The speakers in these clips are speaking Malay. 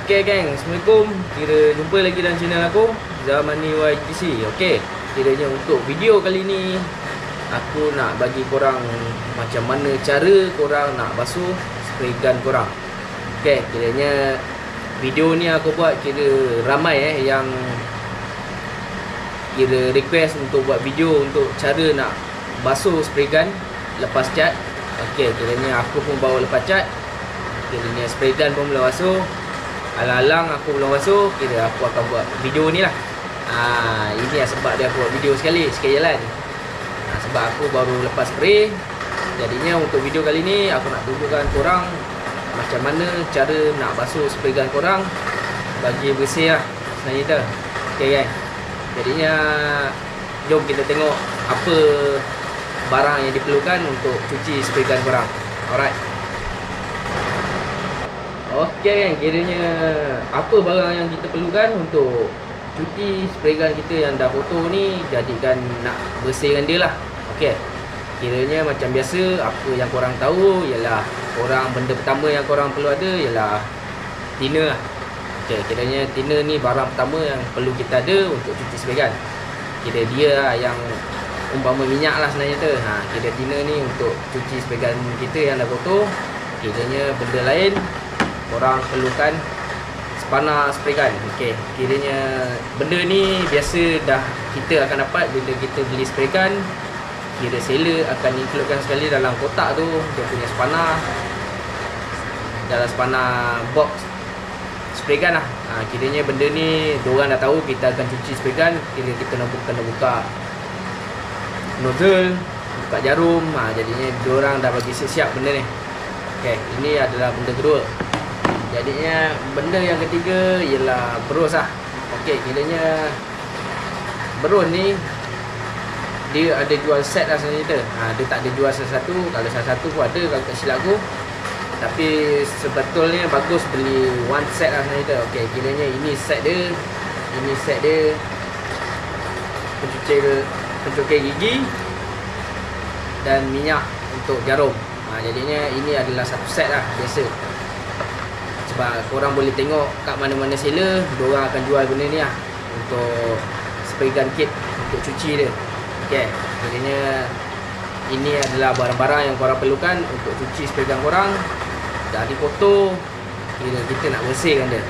Okay geng, Assalamualaikum. Kira jumpa lagi dalam channel aku, Zamani YTC. Okay, kiranya untuk video kali ni aku nak bagi korang macam mana cara korang nak basuh spray gun korang. Okay, kiranya video ni aku buat kira ramai yang kira request untuk buat video untuk cara nak basuh spray gun lepas cat. Okay, kiranya aku pun bawa lepas cat. Kiranya spray gun pun belum basuh. Alang-alang aku belum basuh, kira aku akan buat video ni lah. Ini lah sebab dia aku buat video sekali jalan. Sebab aku baru lepas spray. Jadinya untuk video kali ni aku nak tunjukkan korang macam mana cara nak basuh spray gun korang bagi bersih lah sebenarnya tu. Okay kan. Jadinya jom kita tengok apa barang yang diperlukan untuk cuci spray gun korang. Alright. Okey kan, kiranya apa barang yang kita perlukan untuk cuci spray gun kita yang dah kotor ni, jadikan nak bersihkan dia lah. Okey, kiranya macam biasa, apa yang korang tahu ialah benda pertama yang korang perlu ada ialah thinner lah. Okey, kiranya thinner ni barang pertama yang perlu kita ada untuk cuci spray gun. Kira dia lah yang umpama minyak lah sebenarnya tu. Kira thinner ni untuk cuci spray gun kita yang dah kotor. Kiranya benda lain korang perlukan spana spray gun. Okey, kiranya benda ni biasa dah kita akan dapat bila kita beli spray gun. Kira seller akan includekan sekali dalam kotak tu dia punya spana, dalam spana box spray gun lah. Kiranya benda ni diorang dah tahu kita akan cuci spray gun. Kira kita nak buka nozzle, buka jarum. Jadinya diorang dah bagi siap benda ni. Okey, ini adalah benda kedua. Jadinya benda yang ketiga ialah berus lah. Okey, kiranya berus ni dia ada jual set lah sebenarnya tu. Dia tak ada jual satu-satu. Kalau satu-satu pun ada kalau tak silap aku. Tapi sebetulnya bagus beli one set lah sebenarnya tu. Okey, kiranya ini set dia. Ini set dia pencukir gigi dan minyak untuk jarum. Jadinya ini adalah satu set lah biasa. Sebab korang boleh tengok kat mana-mana seller, diorang akan jual benda ni lah untuk spray gun kit untuk cuci dia. Okay, jadinya ini adalah barang-barang yang korang perlukan untuk cuci spray gun korang. Dari kotor, kira kita nak bersihkan dia.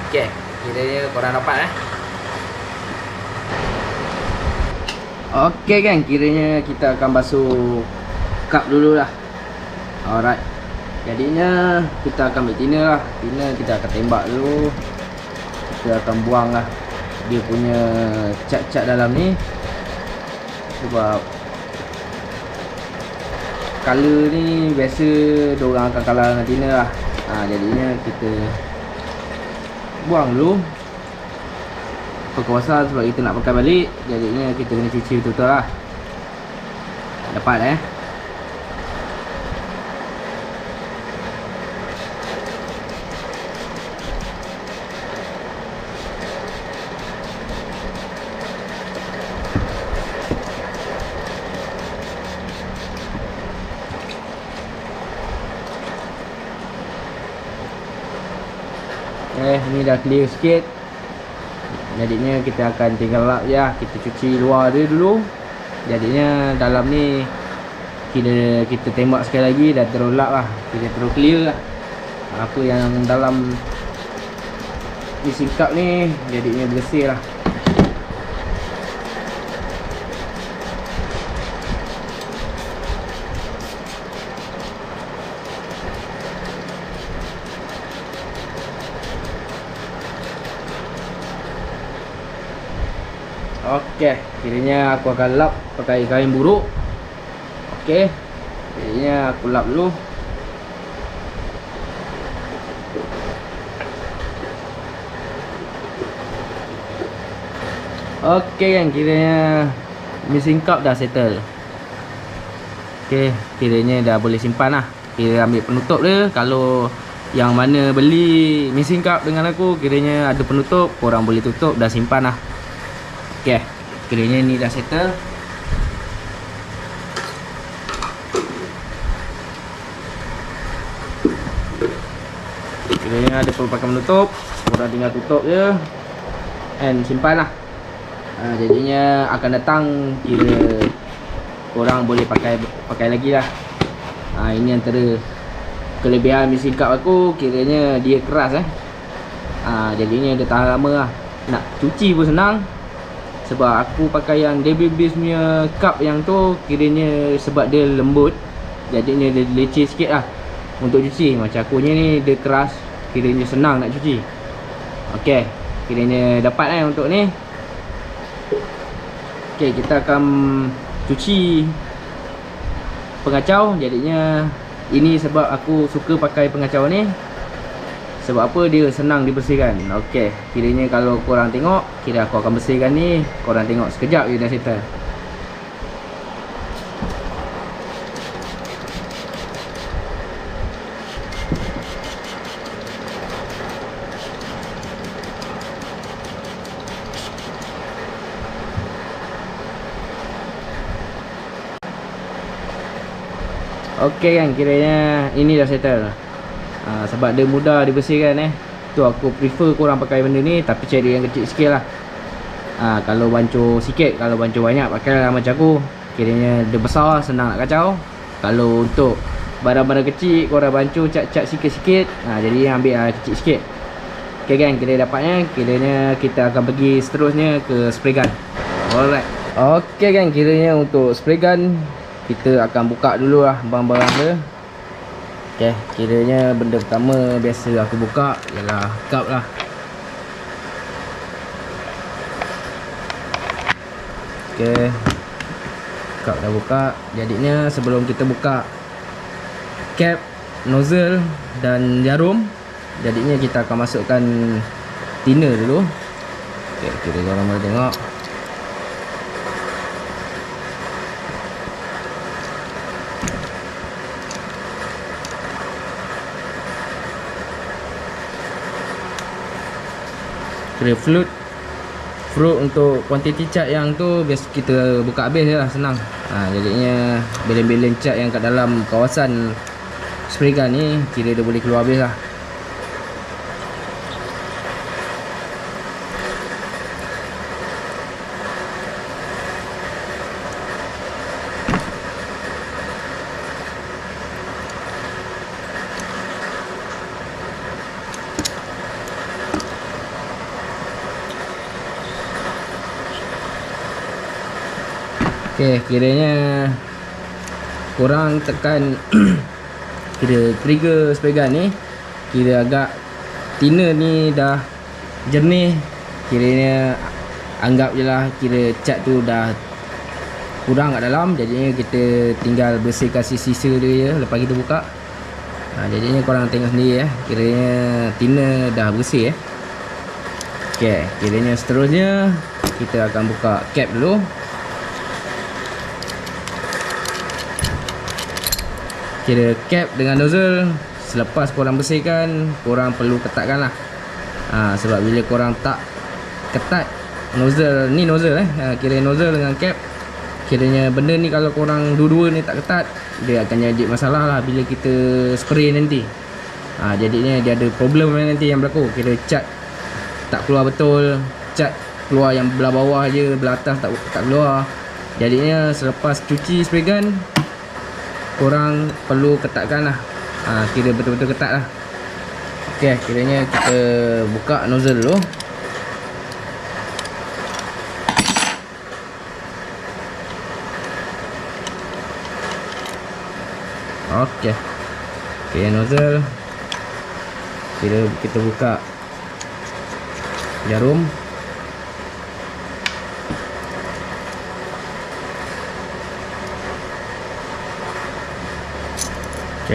Okay, kiranya korang dapat Okay kan, kiranya kita akan basuh cup dulu lah. Alright. Jadinya kita akan ambil thinner lah. Thinner kita akan tembak dulu. Kita akan buang lah dia punya cat-cat dalam ni. Sebab color ni biasa diorang akan kalah dengan thinner lah. Jadinya kita buang dulu ke kawasan sebab kita nak pakai balik. Jadinya kita kena cuci betul-betul lah. Dapat ni dah clear sikit. Jadinya kita akan tinggal lap je lah. Kita cuci luar dia dulu. Jadinya dalam ni kita tembak sekali lagi dah terus lap lah. Kita terus clear lah apa yang dalam isi cup ni. Jadinya bersih lah. Okey, kiranya aku akan lap pakai kain buruk. Okey, jadinya aku lap dulu. Okey kan, kiranya missing cup dah settle. Okey, kiranya dah boleh simpan lah. Kita ambil penutup dia. Kalau yang mana beli missing cup dengan aku, kiranya ada penutup, korang boleh tutup, dah simpan lah. Okay, kiranya ni dah settle. kiranya ada perlu pakai penutup, korang tinggal tutup je and simpan lah. Jadinya akan datang kira korang boleh pakai lagi lah. Ini antara kelebihan mesin cup aku, kiranya dia keras jadinya dia tahan lama lah. Nak cuci pun senang, sebab aku pakai yang WBase punya cup yang tu, kiranya sebab dia lembut, jadinya dia leceh sikit lah untuk cuci. Macam aku ni dia keras, kiranya senang nak cuci. Ok, kiranya dapat untuk ni. Ok, kita akan cuci pengacau. Jadinya ini sebab aku suka pakai pengacau ni, sebab apa, dia senang dibersihkan. Ok, kiranya kalau korang tengok, kira aku akan bersihkan ni. Korang tengok sekejap je dah settle. Ok kan, kiranya ini dah settle. Sebab dia mudah dibersihkan tu aku prefer korang pakai benda ni, tapi cari yang kecil sikit lah. Kalau bancuh sikit, kalau bancuh banyak, pakailah macam aku. Kiranya dia besar, senang nak kacau. Kalau untuk barang-barang kecil, korang bancuh cat-cat sikit-sikit, jadi ambil kecil sikit. Ok kan, kira dapatnya. Kiranya kita akan pergi seterusnya ke spray gun. Alright. Ok kan, kiranya untuk spray gun kita akan buka dulu lah barang-barang dia. Ok, kiranya benda pertama biasa aku buka ialah cup lah. Ok, cup dah buka. Jadinya sebelum kita buka cap, nozzle dan jarum, jadinya kita akan masukkan thinner dulu. Ok, kira korang boleh tengok. Kira fruit untuk kuantiti cat yang tu biasa kita buka habis je lah, senang. Jadinya belen-belen cat yang kat dalam kawasan spray gun ni, kira dia boleh keluar habis lah. Ok, kiranya korang tekan kira trigger spray gun ni, kira agak thinner ni dah jernih, kiranya anggap je lah kira cat tu dah kurang kat dalam. Jadinya kita tinggal bersihkan sisa dia je lepas kita buka. Jadinya korang tengok sendiri kiranya thinner dah bersih Ok, kiranya seterusnya kita akan buka cap dulu. Kira cap dengan nozzle, selepas korang bersihkan, korang perlu ketatkan lah. Sebab bila korang tak ketat nozzle, ni nozzle kira nozzle dengan cap, kiranya benda ni kalau korang dua-dua ni tak ketat, dia akan jadi masalah lah bila kita spray nanti. Jadinya dia ada problem nanti yang berlaku. Kira cat tak keluar betul, cat keluar yang belah bawah je, belah atas tak keluar. Jadinya selepas cuci spray gun, korang perlu ketatkan lah. Kira betul-betul ketat lah. Ok, kiranya kita buka nozzle dulu. Ok, nozzle. Kira kita buka jarum. Ok,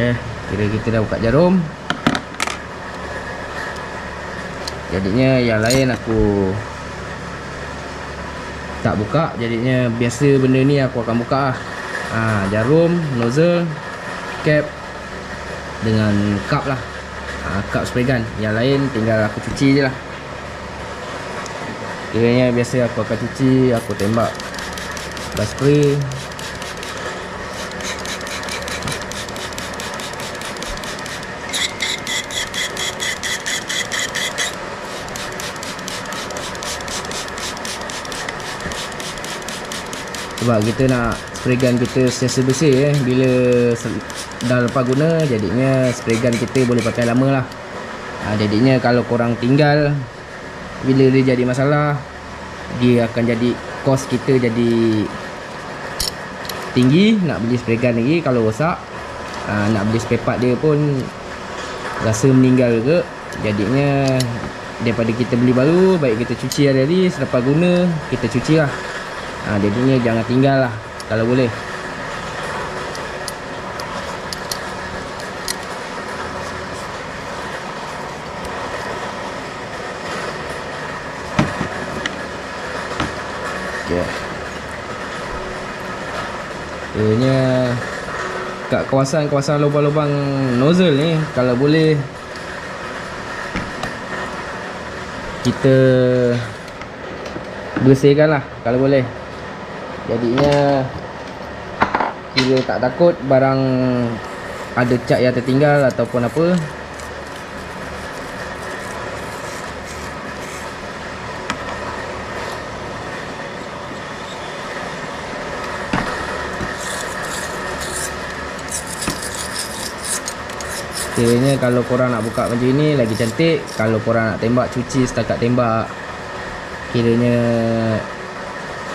kira kita dah buka jarum. Jadinya yang lain aku tak buka. Jadinya biasa benda ni aku akan buka lah. Jarum, nozzle, cap dengan cup lah. Cup spray gun. Yang lain tinggal aku cuci je lah. Kiranya biasa aku akan cuci, aku tembak dah spray. Sebab kita nak spray gun kita sentiasa bersih bila dah lepas guna, jadinya spray gun kita boleh pakai lama lah. Jadinya kalau korang tinggal, bila dia jadi masalah, dia akan jadi kos kita jadi tinggi. Nak beli spray gun lagi kalau rosak, nak beli spare part dia pun rasa meninggal ke. Jadinya daripada kita beli baru, baik kita cuci hari-hari, selepas guna kita cuci lah. Jadinya jangan tinggal lah kalau boleh. Ianya kat kawasan-kawasan lubang-lubang nozzle ni, kalau boleh kita bersihkan lah kalau boleh. Jadinya kita tak takut barang ada cat yang tertinggal ataupun apa. Kiranya kalau korang nak buka macam ni lagi cantik. Kalau korang nak tembak, cuci setakat tembak. Kiranya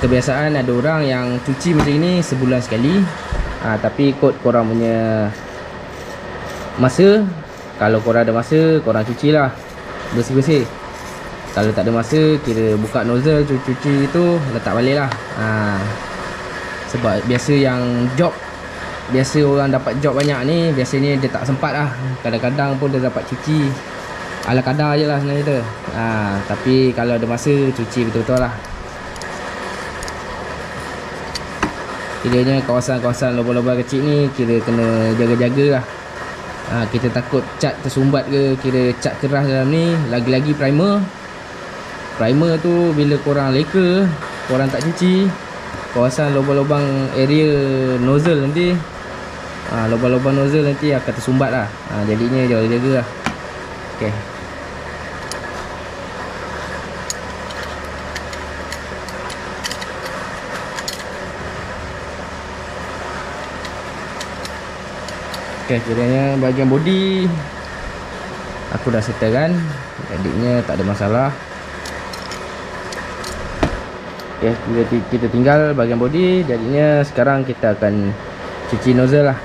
kebiasaan ada orang yang cuci macam ni sebulan sekali. Tapi ikut korang punya masa. Kalau korang ada masa, korang cucilah bersih-bersih. Kalau tak ada masa, kira buka nozzle, cuci tu, letak balik lah. Sebab biasa yang job, biasa orang dapat job banyak ni, biasanya dia tak sempat lah. Kadang-kadang pun dia dapat cuci ala kadar je lah sebenarnya tu. Tapi kalau ada masa, cuci betul-betul lah. Kiranya kawasan-kawasan lubang-lubang kecil ni kira kena jaga-jaga lah. Kita takut cat tersumbat ke, kira cat keras dalam ni. Lagi-lagi primer. Primer tu bila korang leka, korang tak cuci, kawasan lubang-lubang area nozzle nanti, lubang-lubang nozzle nanti akan tersumbat lah. Jadinya jaga-jaga lah. Okay. Okay, kiranya bahagian body aku dah settlekan, jadinya tak ada masalah. Okay, kita tinggal bahagian body. Jadinya sekarang kita akan cuci nozzle lah.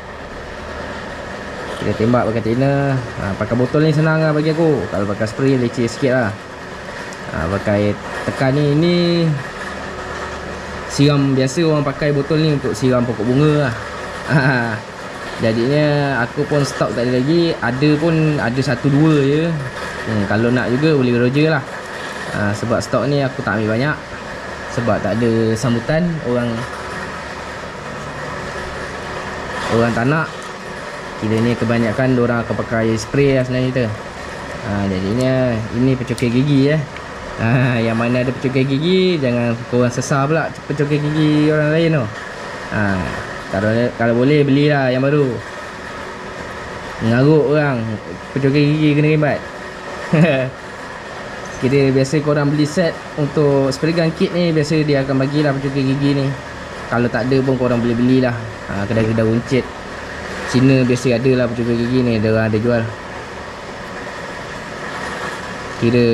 Kita tembak pakai thinner. Pakai botol ni senang lah bagi aku. Kalau pakai spray leceh sikit lah. Pakai tekan ni siram biasa orang pakai botol ni untuk siram pokok bunga lah. Jadinya aku pun stok tak ada lagi. Ada pun ada 1-2 je. Kalau nak juga boleh roger lah. Sebab stok ni aku tak ambil banyak. Sebab tak ada sambutan. Orang tak nak. Kira ni kebanyakan diorang akan pakai spray lah sebenarnya kita. Jadinya ini pencokek gigi yang mana ada pencokek gigi, jangan korang sesah pula pencokek gigi orang lain tu. Kalau boleh belilah yang baru. Mengarut orang pencokek gigi kena ribat. Kira biasa korang beli set untuk spray gun kit ni, biasa dia akan bagilah pencokek gigi ni. Kalau tak ada pun korang boleh belilah. Kedai-kedai runcit Cina biasa ada lah pencokek gigi ni, dia orang ada jual. Kira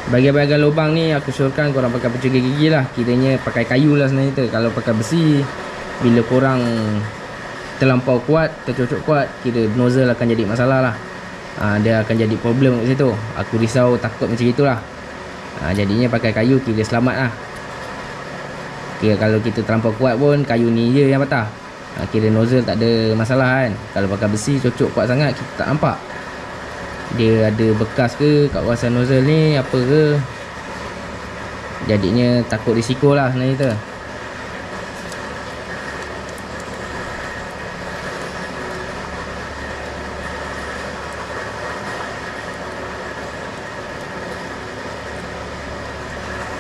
bahagian-bahagian lubang ni aku syorkan korang pakai pencokek gigi lah. Kiranya pakai kayu lah sebenarnya tu. Kalau pakai besi, bila korang terlampau kuat, tercocok kuat, kira nozzle akan jadi masalah lah. Dia akan jadi problem kat situ. Aku risau takut macam itulah. Jadinya pakai kayu kira selamat lah. Kira kalau kita terlampau kuat pun kayu ni je yang patah. Kira nozzle tak ada masalah kan. Kalau pakai besi cocok kuat sangat, kita tak nampak dia ada bekas ke kat kawasan nozzle ni apa ke. Jadinya takut risiko lah sebenarnya tu.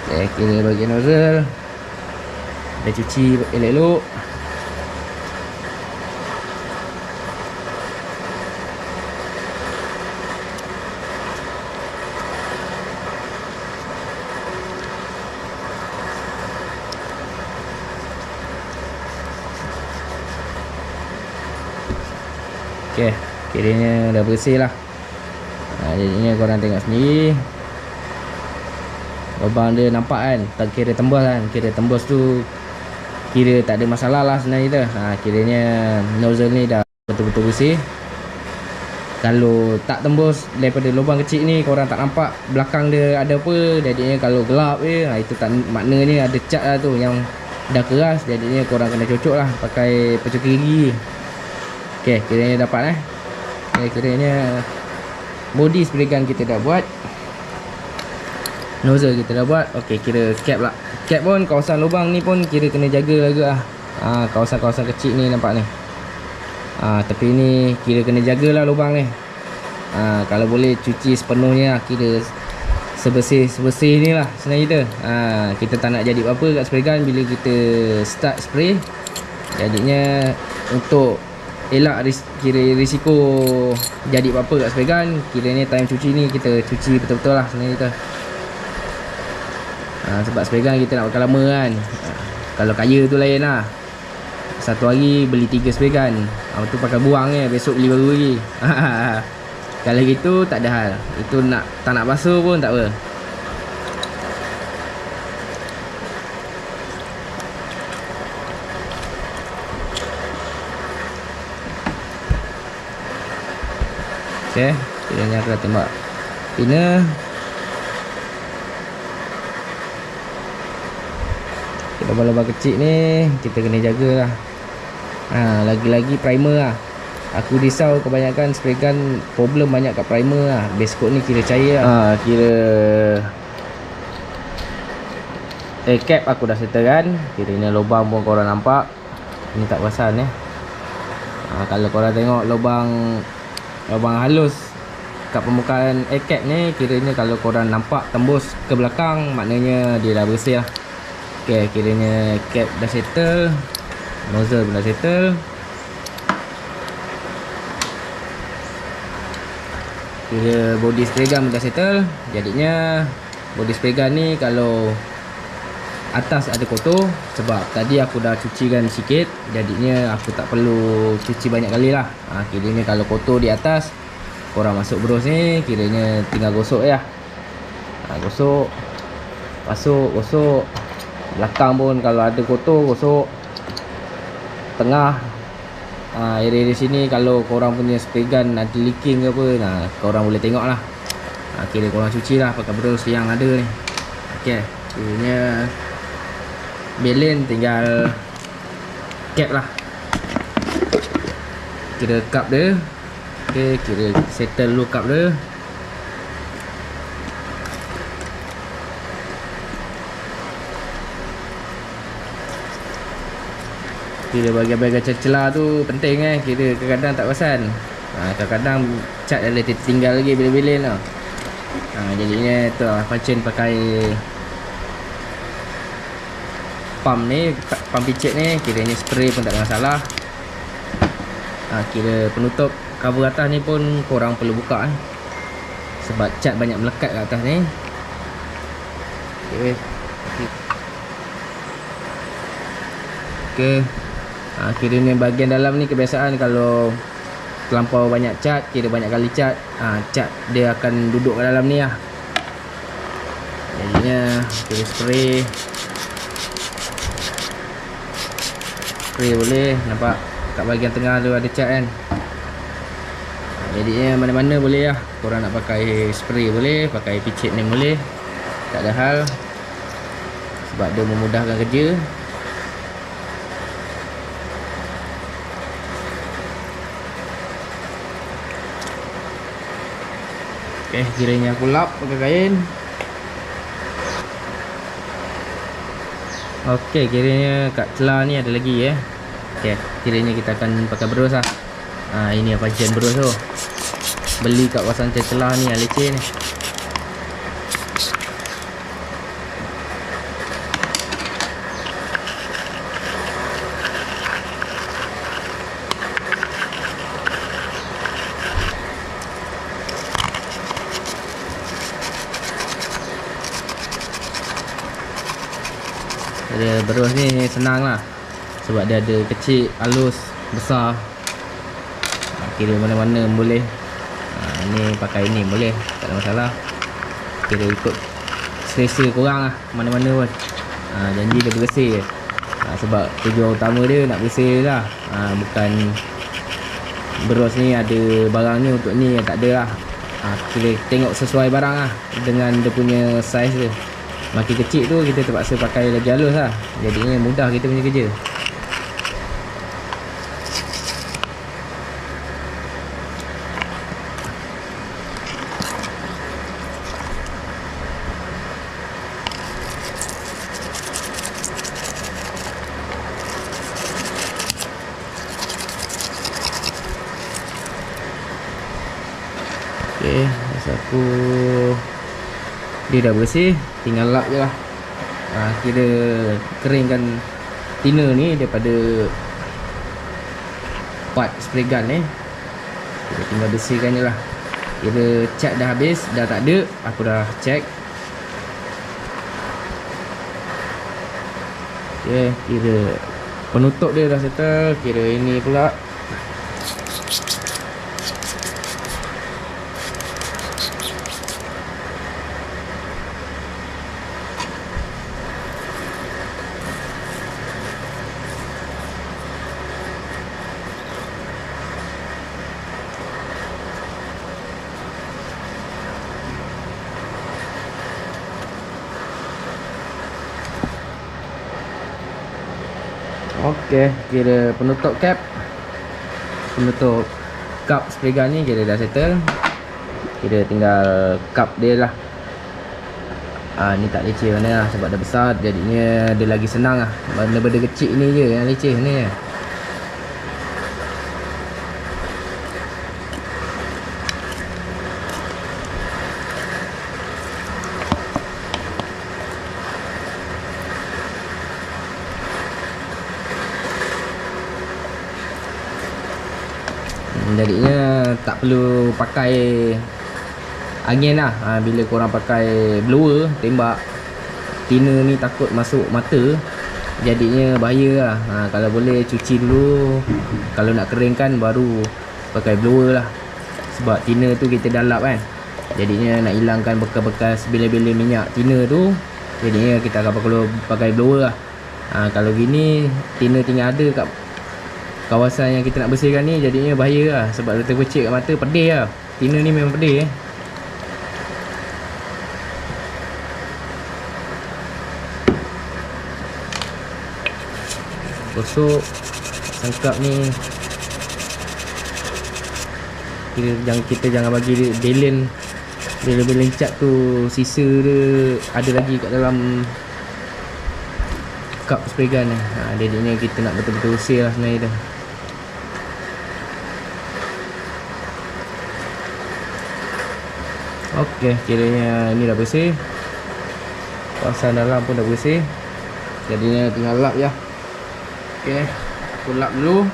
Okay, kira bahagian nozzle dah cuci elok-elok. Okey, kiranya dah bersih lah. Jadinya korang tengok sendiri. Lubang dia nampak kan, tak kira tembus kan. Kira tembus tu kira tak ada masalah lah sebenarnya tu. Kiranya nozzle ni dah betul-betul bersih. Kalau tak tembus daripada lubang kecil ni, korang tak nampak belakang dia ada apa. Jadinya kalau gelap je, itu tak maknanya ada cat lah tu yang dah keras. Jadinya korang kena cocok lah pakai pencuci gigi. Okey, kiranya dapat kiranya body spray gun kita dah buat, nozzle kita dah buat. Okey, kira cap lah. Cap pun kawasan lubang ni pun kira kena jaga juga lah. Kawasan-kawasan kecil ni nampak ni. Tepi ni kira kena jagalah lubang ni. Kalau boleh cuci sepenuhnya, kira sebersih ni lah sebenarnya kita. Kita tak nak jadi apa-apa kat spray gun bila kita start spray. Jadinya untuk elak kira risiko jadi apa-apa kat spray gun, kiranya time cuci ni kita cuci betul-betul lah sebenarnya kita. Sebab spray gun kita nak pakai lama kan. Kalau kaya tu lain lah, satu hari beli 3 spray gun, tu pakai buang je, besok beli baru lagi. Kalau gitu tak ada hal. Itu tak nak basuh pun tak apa. Okey, kiranya aku dah tembak pina. Lubang-lubang kecil ni kita kena jaga lah. Lagi-lagi primer lah. Aku risau kebanyakan spray gun problem banyak kat primer lah. Base coat ni kira cair lah. Kira air cap aku dah settle kan. Kiranya lubang pun korang nampak. Ini tak perasan kalau korang tengok lubang halus kat permukaan air cap ni, kiranya kalau korang nampak tembus ke belakang, maknanya dia dah bersih lah. Okay, kiranya cap dah settle, nozzle pun dah settle. Kira body spray gun pun dah settle. Jadinya body spray gun ni kalau atas ada kotor, sebab tadi aku dah cucikan sikit, jadinya aku tak perlu cuci banyak kali lah. Kiranya kalau kotor di atas, korang masuk bros ni, kiranya tinggal gosok je lah. Gosok, masuk, gosok. Belakang pun kalau ada kotor, gosok. Tengah, area-area sini kalau korang punya spray gun ada leaking ke apa, korang boleh tengok lah. Kira korang cuci lah pakai bros yang ada ni. Okay, kiranya belen tinggal cap lah. Kira cup dia. Okay, kira settle dulu cup dia. Kira bahagian-bahagian celah tu penting kira kadang-kadang tak perasan. Kadang-kadang cat ada tertinggal lagi belen-belen lah. Jadinya tu lah function pakai pump ni, pump picit ni. Kiranya spray pun tak ada masalah. Kira penutup cover atas ni pun korang perlu buka sebab cat banyak melekat kat atas ni. Okay. Kiranya bahagian dalam ni kebiasaan kalau terlampau banyak cat, kira banyak kali cat, cat dia akan duduk kat dalam ni lah. Jadinya kira spray boleh nampak kat bahagian tengah tu ada cat kan. Jadinya mana-mana boleh lah. Korang nak pakai spray boleh, pakai picit ni boleh, tak ada hal, sebab dia memudahkan kerja. Okay, kiranya aku lap pakai kain. Okay, kiranya kat celah ni ada lagi Okay, kiranya kita akan pakai bros lah. Ini apa jen bros tu. Beli kat kawasan celah ni leceh ni. Dia berus ni senang lah, sebab dia ada kecil, halus, besar. kira mana-mana boleh. Ni pakai ni boleh, tak ada masalah. Kira ikut selesa korang lah, mana-mana pun. Janji dia bersih je. Sebab tujuan utama dia nak bersih lah. Bukan bros ni ada barang ni untuk ni, tak ada lah. Kira tengok sesuai barang lah dengan dia punya saiz dia. Makin kecil tu kita terpaksa pakai lagi halus lah. Jadinya mudah kita punya kerja. Okay, masa aku dia dah bersih, tinggal lap je lah. Kira keringkan thinner ni daripada part spray gun ni. Kita tinggal bersihkan je lah. Kira cat dah habis, dah tak ada, aku dah check. Okay, kira penutup dia dah settle. Kira ini pula okey, kira penutup cap, penutup cup spray gun ni kira dah settle. Kira tinggal cup dia lah. Ni tak leceh mana lah sebab dah besar, jadinya dia lagi senang lah. Benda-benda kecil ni je yang leceh ni. Jadinya tak perlu pakai angin lah. Bila korang pakai blower tembak thinner ni takut masuk mata, jadinya bahaya lah. Kalau boleh cuci dulu, kalau nak keringkan baru pakai blower lah. Sebab thinner tu kita dah lap kan, jadinya nak hilangkan bekas-bekas bila-bila minyak thinner tu, jadinya kita akan perlu pakai blower lah. Kalau gini thinner tinggal ada kat kawasan yang kita nak bersihkan ni, jadinya bahaya lah. Sebab dia terpercik kat mata, pedih lah. Thinner ni memang pedih Gosok sangkap ni. Kita jangan bagi belen. Belen cat tu sisa dia ada lagi kat dalam cup spray gun ni. Jadinya kita nak betul-betul usir lah sebenarnya dah. Okey, kiranya ni dah bersih. Kawasan dalam pun dah bersih. Jadinya tinggal lap je. Okey, aku lap dulu.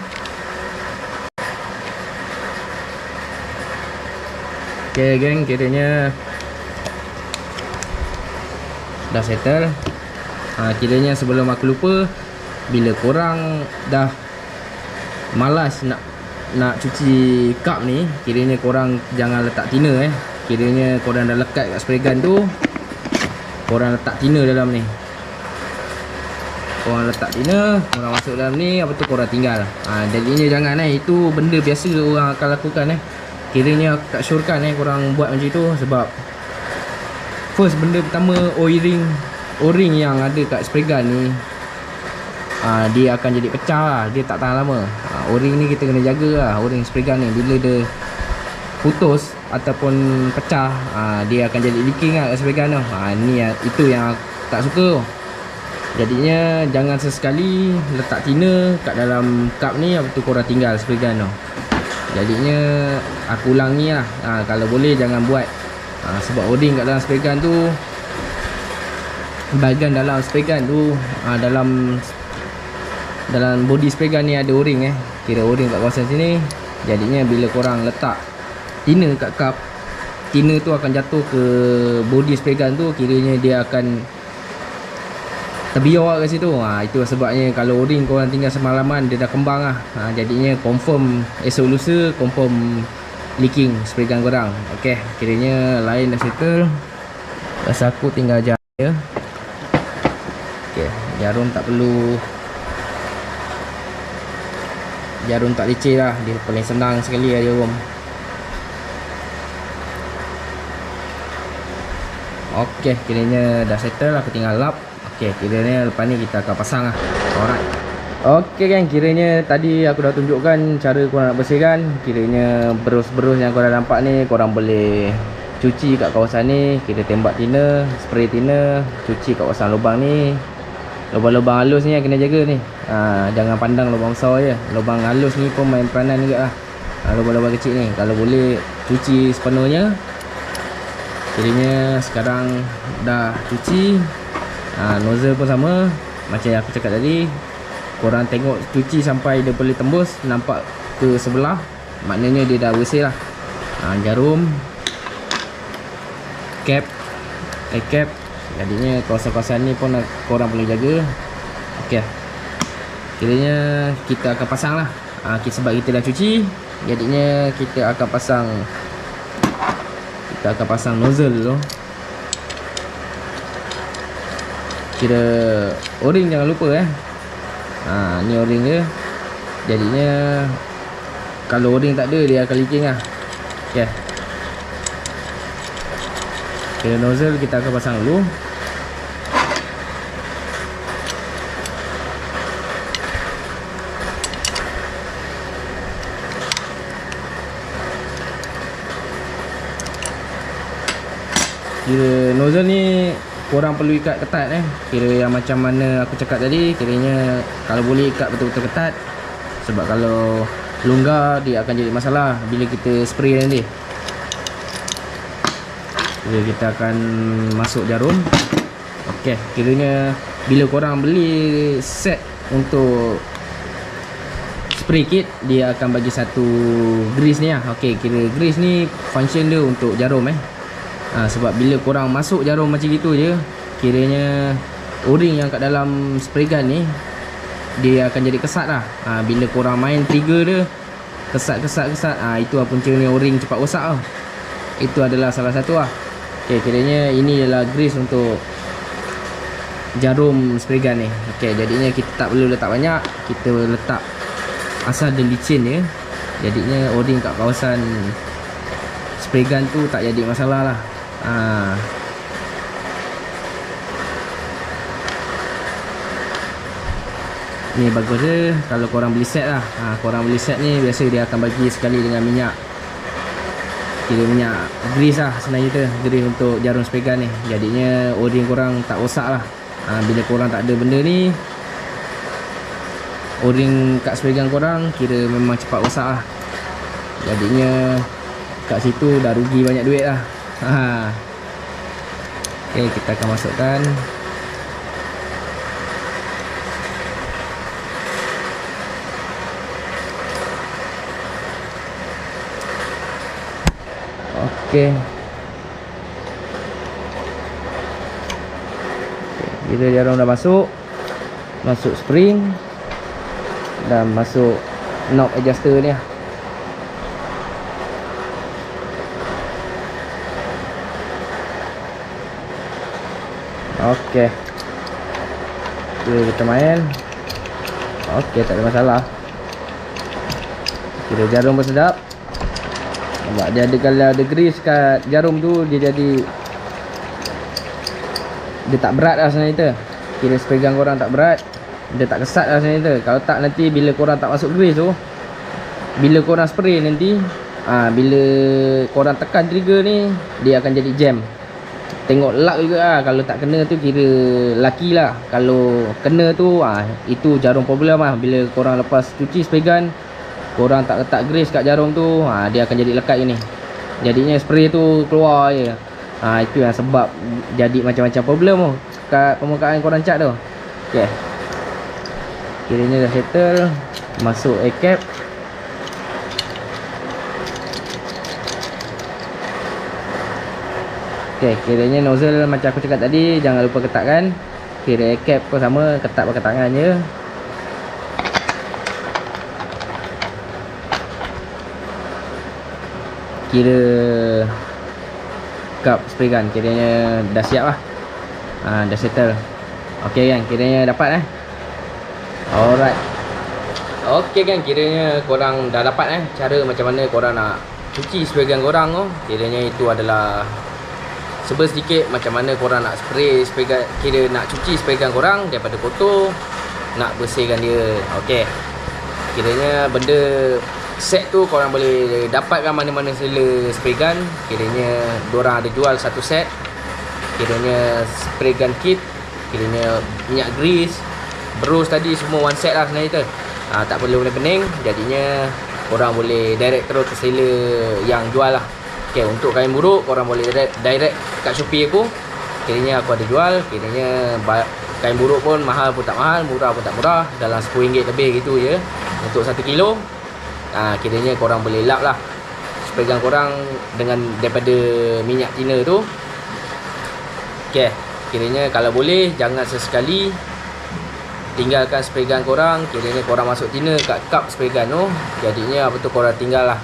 Okey geng, kiranya dah settle. Kiranya sebelum aku lupa, bila korang dah malas nak cuci cup ni, kiranya korang jangan letak thinner Kiranya korang dah lekat kat spray gun tu, korang letak thinner dalam ni. Korang letak thinner, korang masuk dalam ni, apa tu korang tinggal. Jadinya jangan itu benda biasa orang akan lakukan Kiranya aku tak syorkan korang buat macam tu. Sebab first, benda pertama, O-ring yang ada kat spray gun ni, dia akan jadi pecah lah. Dia tak tahan lama. O-ring ni kita kena jaga lah. O-ring spray gun ni bila dia putus ataupun pecah, dia akan jadi leaking lah kat spray gun tu. Itu yang tak suka. Jadinya jangan sesekali letak thinner kat dalam cup ni, apa tu korang tinggal spray gun tu. Jadinya aku ulang ni lah. Kalau boleh jangan buat. Sebab O-ring kat dalam spray gun tu, bahagian dalam spray gun tu, dalam body spray gun ni ada O-ring Kira O-ring kat kawasan sini. Jadinya bila korang letak thinner kat cup, thinner tu akan jatuh ke body spray gun tu. Kiranya dia akan terbiar kat situ. Itu sebabnya kalau o-ring korang tinggal semalaman dia dah kembang lah. Jadinya confirm esok lusa confirm leaking spray gun korang. Okey, kiranya lain dah settle. Rasa aku tinggal jarum je. Okey, jarum tak perlu, jarum tak leceh lah, dia paling senang sekali lah jarum. Okey, kiranya dah settle, aku tinggal lap. Okey, kiranya lepas ni kita akan pasang lah. Alright. Okey kan, kiranya tadi aku dah tunjukkan cara korang nak bersihkan. Kiranya berus-berus yang korang nampak ni, korang boleh cuci kat kawasan ni. Kita tembak tina, spray tina, cuci kat kawasan lubang ni. Lubang-lubang halus ni yang kena jaga ni. Jangan pandang lubang besar je. Lubang halus ni pun main peranan juga lah. Lubang-lubang kecil ni kalau boleh cuci sepenuhnya. Kiranya sekarang dah cuci. Nozzle pun sama macam yang aku cakap tadi. Korang tengok cuci sampai dia boleh tembus, nampak ke sebelah, maknanya dia dah bersih lah. Jarum, cap, cap. Jadinya kawasan-kawasan ni pun korang boleh jaga. Okey, kiranya kita akan pasang lah. Sebab kita dah cuci, jadinya kita akan pasang nozzle dulu. Kira o-ring jangan lupa ni o-ring dia. Jadinya kalau o-ring tak ada, dia akan leaking lah. Okay, kira nozzle kita akan pasang dulu. Kira nozzle ni korang perlu ikat ketat Kira yang macam mana aku cakap tadi, kiranya kalau boleh ikat betul-betul ketat. Sebab kalau longgar dia akan jadi masalah bila kita spray nanti. Jadi kita akan masuk jarum. Okey, kiranya bila korang beli set untuk spray kit, dia akan bagi satu grease ni lah. Okey, kira grease ni function dia untuk jarum sebab bila korang masuk jarum macam gitu je, kiranya o-ring yang kat dalam spray gun ni dia akan jadi kesat lah. Bila korang main trigger dia kesat, itu lah punca ni o-ring cepat rosak lah. Itu adalah salah satu lah. Okay, kiranya ini adalah grease untuk jarum spray gun ni. Okay, jadinya kita tak perlu letak banyak, kita letak asal dia licin je. Jadinya o-ring kat kawasan spray gun tu tak jadi masalah lah. Ni bagus je kalau korang beli set lah. Korang beli set ni biasa dia akan bagi sekali dengan minyak. Kira minyak grease lah sebenarnya kita, grease untuk jarum spray gun ni. Jadinya o-ring korang tak rosak lah. Bila korang tak ada benda ni, o-ring kat spray gun korang kira memang cepat rosak lah. Jadinya kat situ dah rugi banyak duit lah. Okay, kita akan masukkan. Okay, bila jarum dah masuk spring dan masuk knob adjuster ni lah. Okey, kita main. Okey, tak ada masalah. Kira jarum pun sedap. Nampak dia ada, kalau ada grease kat jarum tu, dia jadi, dia tak berat lah sebenarnya kita. Kira spray gun korang tak berat, dia tak kesat lah sebenarnya kita. Kalau tak, nanti bila korang tak masuk grease tu, bila korang spray nanti, bila korang tekan trigger ni, dia akan jadi jam. Tengok luck juga lah. Kalau tak kena tu kira lucky lah. Kalau kena tu itu jarum problem lah. Bila korang lepas cuci spray gun, korang tak letak grease kat jarum tu, dia akan jadi lekat gini. Jadinya spray tu keluar je. Itu yang sebab jadi macam-macam problem tu kat permukaan korang cat tu. Okay, kiranya dah settle. Masuk air cap. Okay, kiranya nozzle macam aku cakap tadi, jangan lupa ketatkan. Kira cap pun sama, ketat pakai tangan je. Kira cup spray gun kiranya dah siap lah. Dah settle. Okey kan, kiranya dapat Alright. Okey kan, kiranya korang dah dapat cara macam mana korang nak cuci spray gun korang tu. Kiranya itu adalah serba sedikit macam mana korang nak spray gun, kira nak cuci spray gun korang daripada kotor, nak bersihkan dia. Okey. Kiranya benda set tu korang boleh dapatkan mana-mana sela spray gun. Kiranya diorang ada jual satu set. Kiranya spray gun kit, kiranya minyak grease, brush tadi semua one set lah sebenarnya tu. Tak perlu pening-pening. Jadinya korang boleh direct terus ke seller yang jual lah. Okay, untuk kain buruk korang boleh direct kat Shopee aku. Kiranya aku ada jual. Kiranya kain buruk pun mahal pun tak mahal, murah pun tak murah, dalam RM10 lebih gitu je untuk 1 kilo. Kiranya korang boleh lap lah spray gun korang dengan daripada minyak tina tu. Okay, kiranya kalau boleh jangan sesekali tinggalkan spray gun korang. Kiranya korang masuk tina kat cup spray gun tu, jadinya apa tu korang tinggal lah,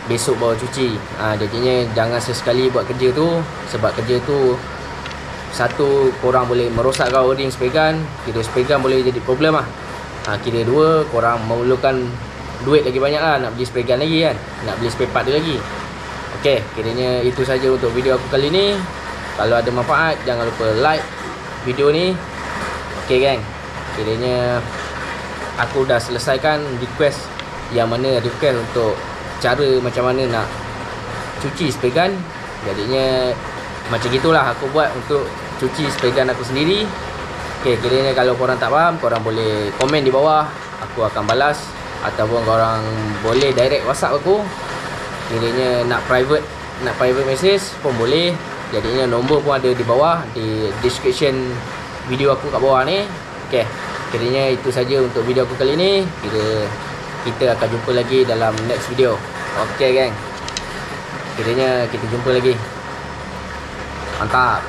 besok baru cuci. Jadinya jangan sesekali buat kerja tu, sebab kerja tu satu, korang boleh merosakkan o-ring spray gun. Kira spray gun boleh jadi problem lah. Kira dua, korang memerlukan duit lagi banyak lah nak beli spray gun lagi kan, nak beli spare part dia lagi. Ok, kiranya itu saja untuk video aku kali ni. Kalau ada manfaat jangan lupa like video ni. Ok gang, kiranya aku dah selesaikan request yang mana request untuk cara macam mana nak cuci spray gun. Jadinya macam gitulah aku buat untuk cuci spray gun aku sendiri. Ok, kiranya kalau korang tak faham, korang boleh komen di bawah, aku akan balas. Ataupun korang boleh direct WhatsApp aku. Kiranya nak private message pun boleh. Jadinya nombor pun ada di bawah, di description video aku kat bawah ni. Ok, kiranya itu saja untuk video aku kali ni. Kira kita akan jumpa lagi dalam next video. Ok gang, kiranya kita jumpa lagi. Mantap.